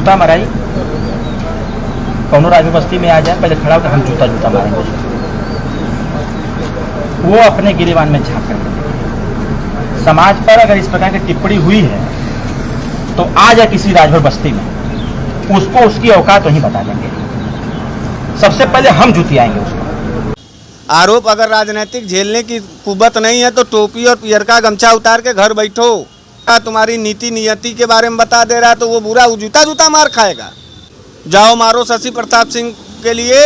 जूता माराई, कौनो राजू बस्ती में आ जाए पहले खड़ा होकर हम जूता जूता मारेंगे। वो अपने गिरेबान में झांक कर समाज पर अगर इस प्रकार की टिप्पणी हुई है तो आ जाए किसी राजभर बस्ती में, उसको उसकी औकात वहीं बता देंगे। सबसे पहले हम जुतियाएंगे उसको। आरोप अगर राजनीतिक झेलने की कुव्वत नहीं है तो टोपी और पियरका गमछा उतार के घर बैठो। तुम्हारी नीति नियति के बारे में बता दे रहा है तो वो बुरा जूता जूता मार खाएगा। जाओ मारो शशि प्रताप सिंह के लिए,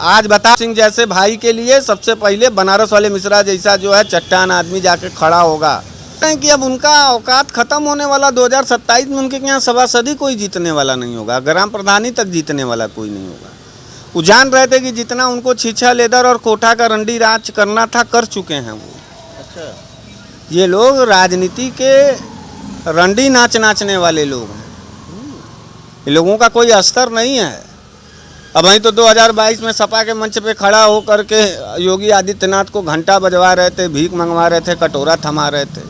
आज बता सिंह जैसे भाई के लिए सबसे पहले बनारस वाले मिश्रा जैसा जो है चट्टान आदमी जाके खड़ा होगा। कि अब उनका औकात खत्म होने वाला 2027 में उनके यहाँ सभासदी कोई जीतने वाला नहीं होगा, ग्राम प्रधानी तक जीतने वाला कोई नहीं होगा। वो जान रहे थे कि जितना उनको छीछा लेदर और कोठा का रंडी राज करना था कर चुके हैं वो। अच्छा, ये लोग राजनीति के रंडी नाचने वाले लोग हैं। इन लोगों का कोई अस्तर नहीं है। अब वहीं तो 2022 में सपा के मंच पे खड़ा हो करके योगी आदित्यनाथ को घंटा बजवा रहे थे, भीख मंगवा रहे थे, कटोरा थमा रहे थे,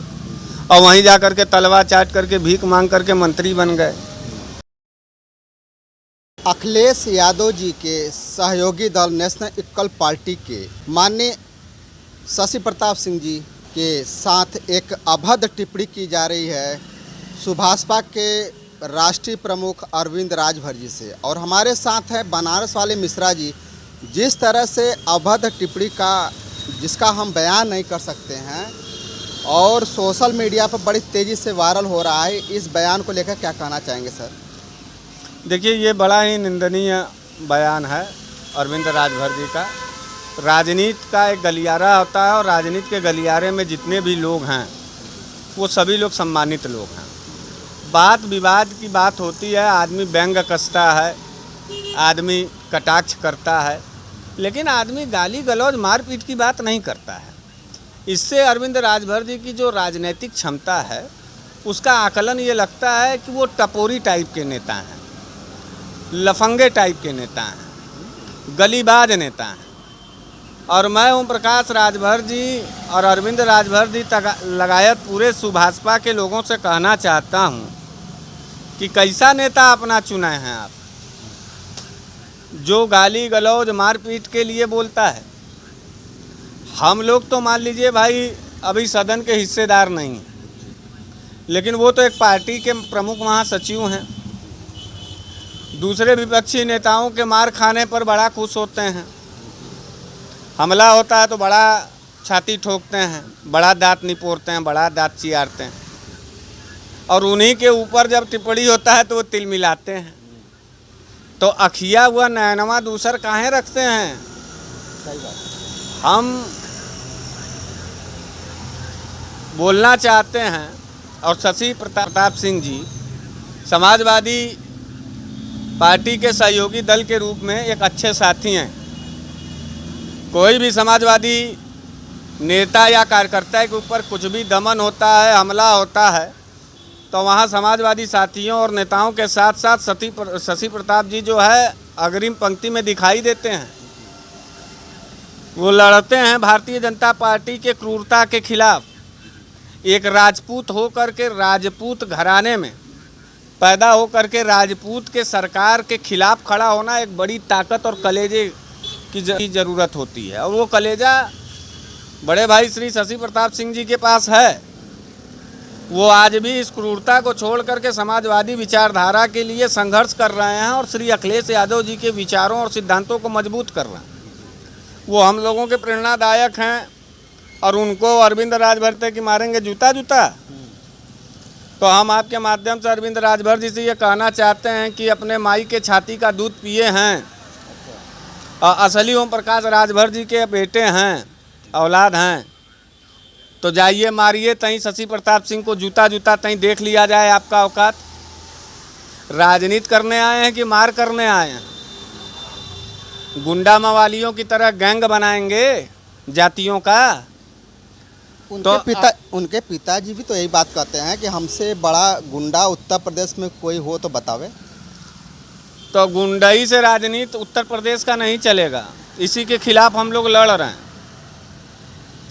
और वहीं जा करके तलवा चाट करके भीख मांग करके मंत्री बन गए। अखिलेश यादव जी के सहयोगी दल नेशनल इक्वल पार्टी के माननीय शशि प्रताप सिंह जी के साथ एक अभद्र टिप्पणी की जा रही है सुभाषपा के राष्ट्रीय प्रमुख अरविंद राजभर जी से। और हमारे साथ है बनारस वाले मिश्रा जी। जिस तरह से अभद्र टिप्पणी का जिसका हम बयान नहीं कर सकते हैं और सोशल मीडिया पर बड़ी तेज़ी से वायरल हो रहा है, इस बयान को लेकर क्या कहना चाहेंगे सर? देखिए, ये बड़ा ही निंदनीय बयान है अरविंद राजभर जी का। राजनीति का एक गलियारा होता है और राजनीति के गलियारे में जितने भी लोग हैं वो सभी लोग सम्मानित लोग हैं। बात विवाद की बात होती है, आदमी व्यंग कसता है, आदमी कटाक्ष करता है, लेकिन आदमी गाली गलौज मारपीट की बात नहीं करता है। इससे अरविंद राजभर जी की जो राजनीतिक क्षमता है उसका आकलन ये लगता है कि वो टपोरी टाइप के नेता हैं, लफंगे टाइप के नेता हैं, गलीबाज नेता हैं। और मैं ओम प्रकाश राजभर जी और अरविंद राजभर जी लगायत पूरे सुभाषपा के लोगों से कहना चाहता हूं कि कैसा नेता अपना चुने हैं आप, जो गाली गलौज मारपीट के लिए बोलता है। हम लोग तो मान लीजिए भाई अभी सदन के हिस्सेदार नहीं हैं, लेकिन वो तो एक पार्टी के प्रमुख महासचिव हैं। दूसरे विपक्षी नेताओं के मार खाने पर बड़ा खुश होते हैं, हमला होता है तो बड़ा छाती ठोकते हैं, बड़ा दांत निपोरते हैं, बड़ा दांत चियारते हैं, और उन्हीं के ऊपर जब टिप्पणी होता है तो वो तिल मिलाते हैं। तो अखिया हुआ नैनवा दूसर काहे रखते हैं? सही बात। हम बोलना चाहते हैं, और शशि प्रताप सिंह जी समाजवादी पार्टी के सहयोगी दल के रूप में एक अच्छे साथी हैं। कोई भी समाजवादी नेता या कार्यकर्ता के ऊपर कुछ भी दमन होता है, हमला होता है, तो वहाँ समाजवादी साथियों और नेताओं के साथ साथ शशि प्रताप जी जो है अग्रिम पंक्ति में दिखाई देते हैं। वो लड़ते हैं भारतीय जनता पार्टी के क्रूरता के खिलाफ। एक राजपूत होकर के राजपूत घराने में पैदा होकर के राजपूत के सरकार के खिलाफ खड़ा होना एक बड़ी ताकत और कलेजे की ज़रूरत होती है, और वो कलेजा बड़े भाई श्री शशि प्रताप सिंह जी के पास है। वो आज भी इस क्रूरता को छोड़ करके समाजवादी विचारधारा के लिए संघर्ष कर रहे हैं और श्री अखिलेश यादव जी के विचारों और सिद्धांतों को मजबूत कर रहे हैं। वो हम लोगों के प्रेरणादायक हैं, और उनको अरविंद राजभर तक की मारेंगे जूता जूता। तो हम आपके माध्यम से अरविंद राजभर जी से ये कहना चाहते हैं कि अपने माई के छाती का दूध पिए हैं, और असली ओम प्रकाश राजभर जी के बेटे हैं, औलाद हैं, तो जाइए मारिए तहीं शशि प्रताप सिंह को जूता जूता तहीं देख लिया जाए आपका औकात। राजनीति करने आए हैं कि मार करने आए हैं? गुंडा मवालियों की तरह गैंग बनाएंगे जातियों का? उनके पिताजी भी तो यही बात कहते हैं कि हमसे बड़ा गुंडा उत्तर प्रदेश में कोई हो तो बतावे। तो गुंडाई से राजनीति उत्तर प्रदेश का नहीं चलेगा, इसी के खिलाफ हम लोग लड़ रहे हैं।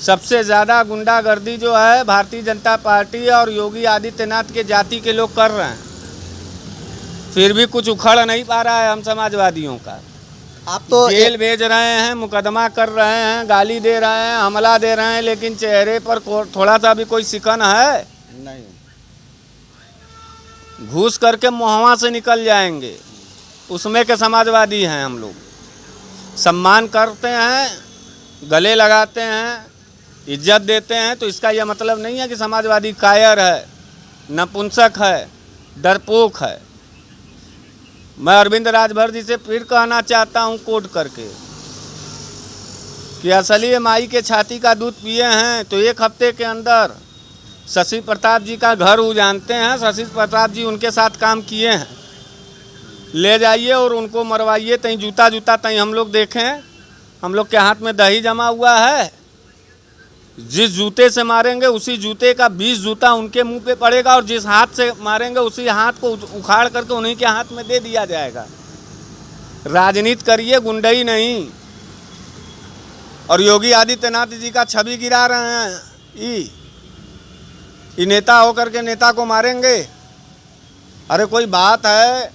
सबसे ज़्यादा गुंडागर्दी जो है भारतीय जनता पार्टी और योगी आदित्यनाथ के जाति के लोग कर रहे हैं। फिर भी कुछ उखड़ नहीं पा रहा है हम समाजवादियों का। आप तो जेल भेज रहे हैं, मुकदमा कर रहे हैं, गाली दे रहे हैं, हमला दे रहे हैं, लेकिन चेहरे पर थोड़ा सा भी कोई सिकन है नहीं। घूस करके मुहवा से निकल जाएंगे, उसमें के समाजवादी हैं हम लोग। सम्मान करते हैं, गले लगाते हैं, इज्जत देते हैं, तो इसका यह मतलब नहीं है कि समाजवादी कायर है, नपुंसक है, डरपोक है। मैं अरविंद राजभर जी से फिर कहना चाहता हूं कोट करके कि असली माई के छाती का दूध पिए हैं तो एक हफ्ते के अंदर शशि प्रताप जी का घर उजानते हैं। शशि प्रताप जी उनके साथ काम किए हैं, ले जाइए और उनको मरवाइए, तहीं जूता जूता तहीं हम लोग देखें। हम लोग के हाथ में दही जमा हुआ है, जिस जूते से मारेंगे उसी जूते का 20 जूता उनके मुंह पे पड़ेगा, और जिस हाथ से मारेंगे उसी हाथ को उखाड़ करके उन्हीं के हाथ में दे दिया जाएगा। राजनीति करिए, गुंडई नहीं। और योगी आदित्यनाथ जी का छवि गिरा रहे हैं, ये नेता होकर के नेता को मारेंगे। अरे कोई बात है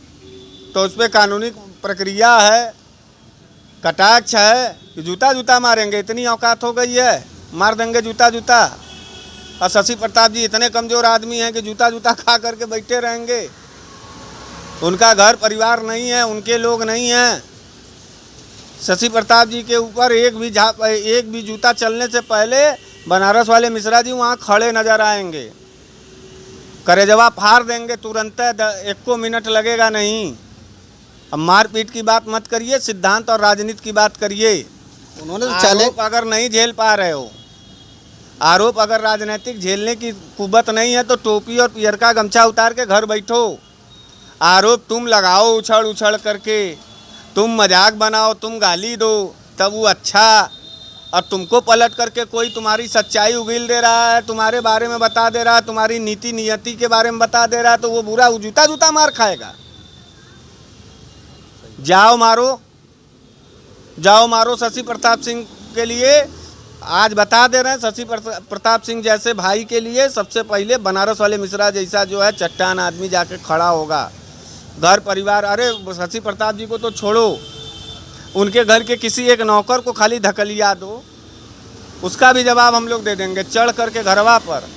तो उस पर कानूनी प्रक्रिया है, कटाक्ष है कि जूता जूता मारेंगे। इतनी औकात हो गई है, मार देंगे जूता जूता। और शशि प्रताप जी इतने कमज़ोर आदमी हैं कि जूता जूता खा करके बैठे रहेंगे। उनका घर परिवार नहीं है, उनके लोग नहीं हैं। शशि प्रताप जी के ऊपर एक भी जूता चलने से पहले बनारस वाले मिश्रा जी वहाँ खड़े नज़र आएंगे, करेजवा फाड़ देंगे तुरंत, 1 मिनट लगेगा नहीं। अब मारपीट की बात मत करिए, सिद्धांत और राजनीति की बात करिए। उन्होंने तो चले, आरोप अगर नहीं झेल पा रहे हो, आरोप अगर राजनीतिक झेलने की कुबत नहीं है तो टोपी और पियर का गमछा उतार के घर बैठो। आरोप तुम लगाओ उछल उछल करके, तुम मजाक बनाओ, तुम गाली दो, तब वो अच्छा। और तुमको पलट करके कोई तुम्हारी सच्चाई उगील दे रहा है, तुम्हारे बारे में बता दे रहा है, तुम्हारी नीति नियति के बारे में बता दे रहा है, तो वो बुरा जूता जूता मार खाएगा। जाओ मारो, जाओ मारो शशि प्रताप सिंह के लिए। आज बता दे रहे हैं, शशि प्रताप सिंह जैसे भाई के लिए सबसे पहले बनारस वाले मिश्रा जैसा जो है चट्टान आदमी जाके खड़ा होगा। घर परिवार, अरे शशि प्रताप जी को तो छोड़ो, उनके घर के किसी एक नौकर को खाली धकलिया दो, उसका भी जवाब हम लोग दे देंगे चढ़ करके घरवा पर।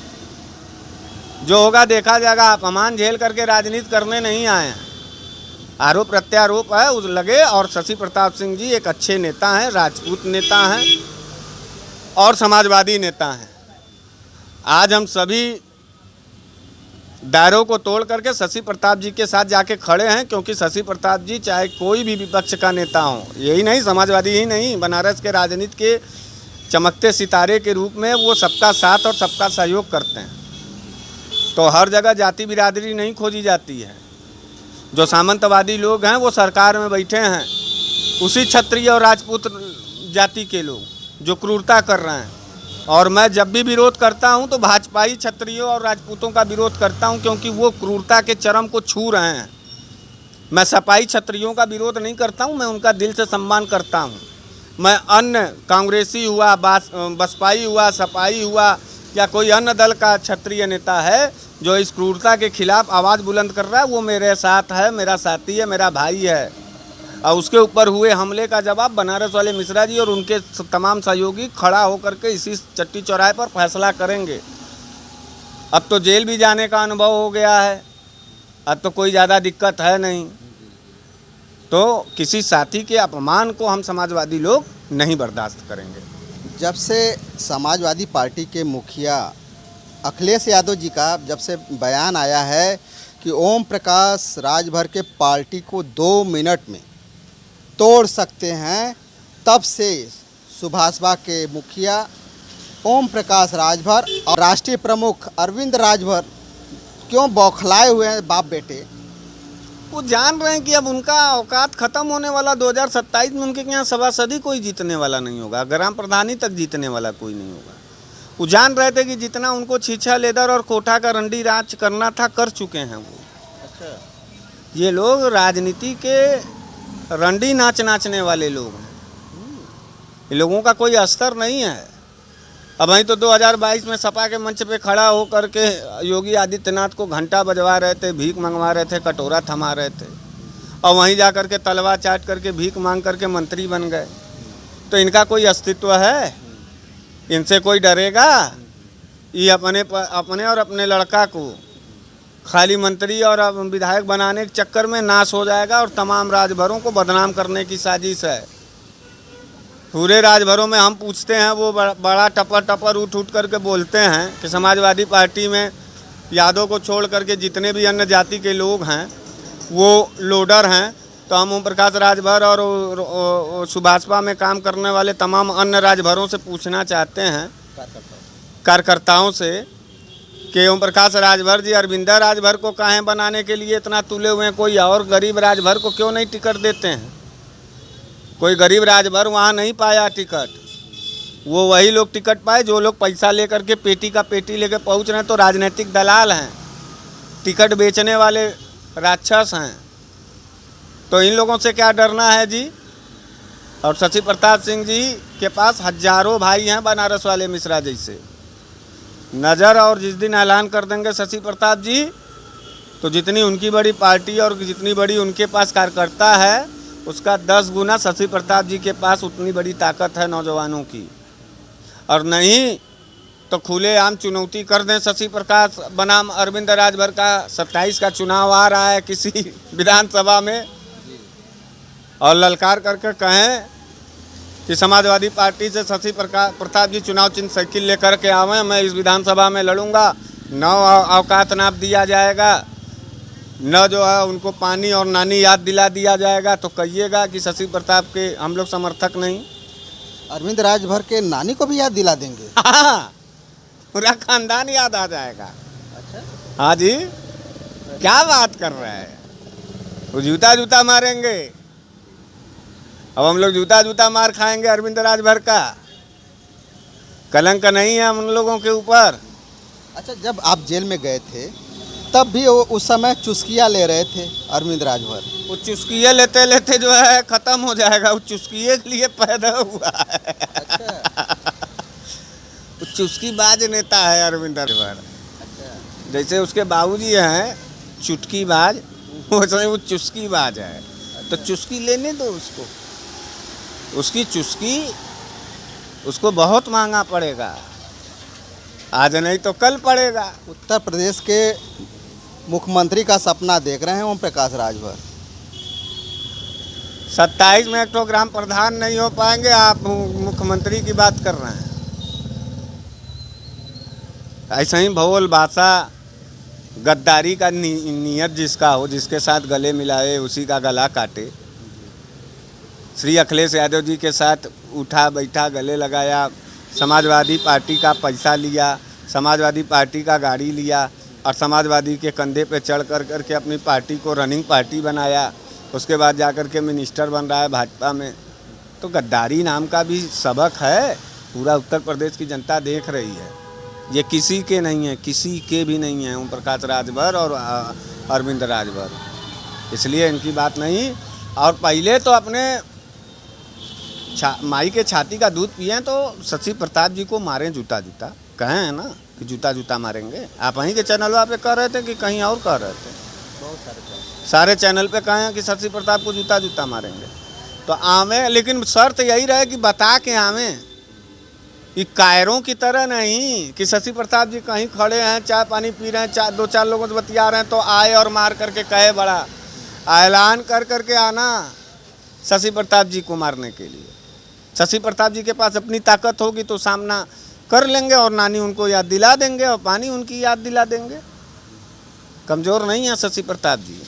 जो होगा देखा जाएगा। अपमान झेल करके राजनीति करने नहीं आए हैं, आरोप प्रत्यारोप है उस लगे। और शशि प्रताप सिंह जी एक अच्छे नेता हैं, राजपूत नेता हैं और समाजवादी नेता हैं। आज हम सभी दायरों को तोड़ करके शशि प्रताप जी के साथ जाके खड़े हैं, क्योंकि शशि प्रताप जी चाहे कोई भी विपक्ष का नेता हो, यही नहीं समाजवादी ही नहीं, बनारस के राजनीति के चमकते सितारे के रूप में वो सबका साथ और सबका सहयोग करते हैं। तो हर जगह जाति बिरादरी नहीं खोजी जाती है। जो सामंतवादी लोग हैं वो सरकार में बैठे हैं, उसी क्षत्रिय और राजपूत जाति के लोग जो क्रूरता कर रहे हैं। और मैं जब भी विरोध करता हूं तो भाजपाई क्षत्रियों और राजपूतों का विरोध करता हूं, क्योंकि वो क्रूरता के चरम को छू रहे हैं। मैं सपाई क्षत्रियों का विरोध नहीं करता हूं, मैं उनका दिल से सम्मान करता हूं। मैं अन्य कांग्रेसी हुआ, बसपाई हुआ, सपाई हुआ या कोई अन्य दल का क्षत्रिय नेता है जो इस क्रूरता के खिलाफ आवाज़ बुलंद कर रहा है, वो मेरे साथ है, मेरा साथी है, मेरा भाई है। और उसके ऊपर हुए हमले का जवाब बनारस वाले मिश्रा जी और उनके तमाम सहयोगी खड़ा होकर के इसी चट्टी चौराहे पर फैसला करेंगे। अब तो जेल भी जाने का अनुभव हो गया है, अब तो कोई ज़्यादा दिक्कत है नहीं। तो किसी साथी के अपमान को हम समाजवादी लोग नहीं बर्दाश्त करेंगे। जब से समाजवादी पार्टी के मुखिया अखिलेश यादव जी का जब से बयान आया है कि ओम प्रकाश राजभर के पार्टी को 2 मिनट में तोड़ सकते हैं, तब से सुभाषवा के मुखिया ओम प्रकाश राजभर और राष्ट्रीय प्रमुख अरविंद राजभर क्यों बौखलाए हुए हैं बाप बेटे। वो जान रहे हैं कि अब उनका औकात ख़त्म होने वाला, 2027 में उनके यहाँ सभासदी कोई जीतने वाला नहीं होगा, ग्राम प्रधानी तक जीतने वाला कोई नहीं होगा। वो जान रहे थे कि जितना उनको छीछा लेदर और कोठा का रंडी राज करना था कर चुके हैं वो। अच्छा, ये लोग राजनीति के रंडी नाचने वाले लोग हैं, इन लोगों का कोई अस्तर नहीं है। अब वहीं तो 2022 में सपा के मंच पे खड़ा हो करके योगी आदित्यनाथ को घंटा बजवा रहे थे, भीख मंगवा रहे थे, कटोरा थमा रहे थे, और वहीं जा करके तलवा चाट करके भीख मांग करके मंत्री बन गए। तो इनका कोई अस्तित्व है? इनसे कोई डरेगा? ये अपने और अपने लड़का को खाली मंत्री और विधायक बनाने के चक्कर में नाश हो जाएगा, और तमाम राजभरों को बदनाम करने की साजिश है। पूरे राजभरों में हम पूछते हैं, वो बड़ा टपर उठ करके बोलते हैं कि समाजवादी पार्टी में यादव को छोड़ करके जितने भी अन्य जाति के लोग हैं वो लोडर हैं। तो हम ओम प्रकाश राजभर और सुभाषपा में काम करने वाले तमाम अन्य राजभरों से पूछना चाहते हैं, कार्यकर्ताओं से, कि ओम प्रकाश राजभर जी अरविंदा राजभर को काहे बनाने के लिए इतना तुले हुए हैं? कोई और गरीब राजभर को क्यों नहीं टिकट देते हैं? कोई गरीब राजभर वहाँ नहीं पाया टिकट, वो वही लोग टिकट पाए जो लोग पैसा लेकर के पेटी का पेटी लेकर पहुँच रहे हैं। तो राजनीतिक दलाल हैं, टिकट बेचने वाले राक्षस हैं। तो इन लोगों से क्या डरना है जी? और शशि प्रताप सिंह जी के पास हजारों भाई हैं बनारस वाले मिश्रा जैसे। नज़र और जिस दिन ऐलान कर देंगे शशि प्रताप जी, तो जितनी उनकी बड़ी पार्टी और जितनी बड़ी उनके पास कार्यकर्ता है, उसका 10 गुना शशि प्रताप जी के पास उतनी बड़ी ताकत है नौजवानों की। और नहीं तो खुलेआम चुनौती कर दें शशि प्रकाश बनाम अरविंद राजभर का। 27 का चुनाव आ रहा है किसी विधानसभा में, और ललकार करके कहें कि समाजवादी पार्टी से शशि प्रताप जी चुनाव चिन्ह साइकिल लेकर के आवें, मैं इस विधानसभा में लड़ूंगा, न औकात नाप दिया जाएगा, न जो है उनको पानी और नानी याद दिला दिया जाएगा, तो कहिएगा कि शशि प्रताप के हम लोग समर्थक नहीं। अरविंद राजभर के नानी को भी याद दिला देंगे? हाँ, पूरा खानदान याद आ जाएगा। अच्छा, हाँ जी, क्या बात कर रहे हैं? वो जूता मारेंगे। अब हम लोग जूता मार खाएंगे अरविंद राजभर का? कलंक नहीं है हम लोगों के ऊपर। अच्छा, जब आप जेल में गए थे तब भी वो उस समय चुस्किया ले रहे थे अरविंद राजभर? वो चुस्किए लेते लेते जो है ख़त्म हो जाएगा। वो चुस्किए के लिए पैदा हुआ है। अच्छा। वो चुस्कीबाज नेता है अरविंद राजभर। अच्छा। जैसे उसके बाबूजी हैं चुटकीबाज, वैसे वो चुस्कीबाज है। तो चुस्की लेने दो उसको, उसकी चुस्की उसको बहुत महंगा पड़ेगा, आज नहीं तो कल पड़ेगा। उत्तर प्रदेश के मुख्यमंत्री का सपना देख रहे हैं ओम प्रकाश राजभर। 27 में एक तो ग्राम प्रधान नहीं हो पाएंगे, आप मुख्यमंत्री की बात कर रहे हैं। ऐसा ही भोल भाषा गद्दारी का नियत जिसका हो, जिसके साथ गले मिलाए उसी का गला काटे। श्री अखिलेश यादव जी के साथ उठा बैठा, गले लगाया, समाजवादी पार्टी का पैसा लिया, समाजवादी पार्टी का गाड़ी लिया, और समाजवादी के कंधे पे चढ़ कर के अपनी पार्टी को रनिंग पार्टी बनाया। उसके बाद जाकर के मिनिस्टर बन रहा है भाजपा में। तो गद्दारी नाम का भी सबक है, पूरा उत्तर प्रदेश की जनता देख रही है। ये किसी के नहीं है, किसी के भी नहीं है, ओम प्रकाश राजभर और अरविंद राजभर, इसलिए इनकी बात नहीं। और पहले तो अपने माई के छाती का दूध पिए तो शशि प्रताप जी को मारें जूता कहें है ना कि जूता मारेंगे। आप वहीं के चैनल पे कह रहे थे कि कहीं और कह रहे थे? बहुत सारे चैनल पे कहें कि शशि प्रताप को जूता मारेंगे। तो आवें, लेकिन शर्त यही रहे कि बता के आवें, कि कायरों की तरह नहीं कि शशि प्रताप जी कहीं खड़े हैं, चाय पानी पी रहे हैं, 2-4 लोगों से बतिया रहे हैं तो आए और मार करके कहे बड़ा ऐलान करके आना शशि प्रताप जी को मारने के लिए। शशि प्रताप जी के पास अपनी ताकत होगी तो सामना कर लेंगे, और नानी उनको याद दिला देंगे और पानी उनकी याद दिला देंगे। कमज़ोर नहीं है शशि प्रताप जी।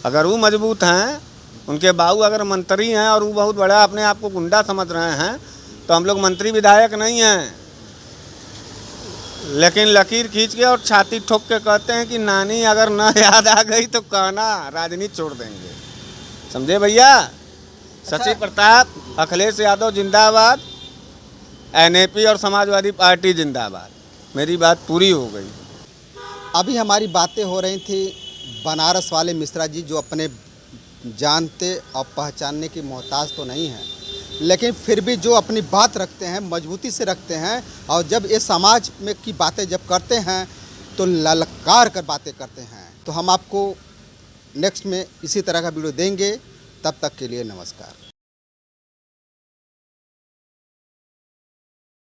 अगर वो मजबूत हैं, उनके बाबू अगर मंत्री हैं और वो बहुत बड़ा अपने आप को गुंडा समझ रहे हैं, तो हम लोग मंत्री विधायक नहीं हैं। लेकिन लकीर खींच के और छाती ठोक के कहते हैं कि नानी अगर न याद आ गई तो कहना, राजनीति छोड़ देंगे। समझे भैया? शशि प्रताप, अखिलेश यादव जिंदाबाद, एनएपी और समाजवादी पार्टी जिंदाबाद। मेरी बात पूरी हो गई। अभी हमारी बातें हो रही थी बनारस वाले मिश्रा जी, जो अपने जानते और पहचानने की मोहताज तो नहीं हैं, लेकिन फिर भी जो अपनी बात रखते हैं, मजबूती से रखते हैं, और जब ये समाज में की बातें जब करते हैं तो ललकार कर बातें करते हैं। तो हम आपको नेक्स्ट में इसी तरह का वीडियो देंगे। तब तक के लिए नमस्कार।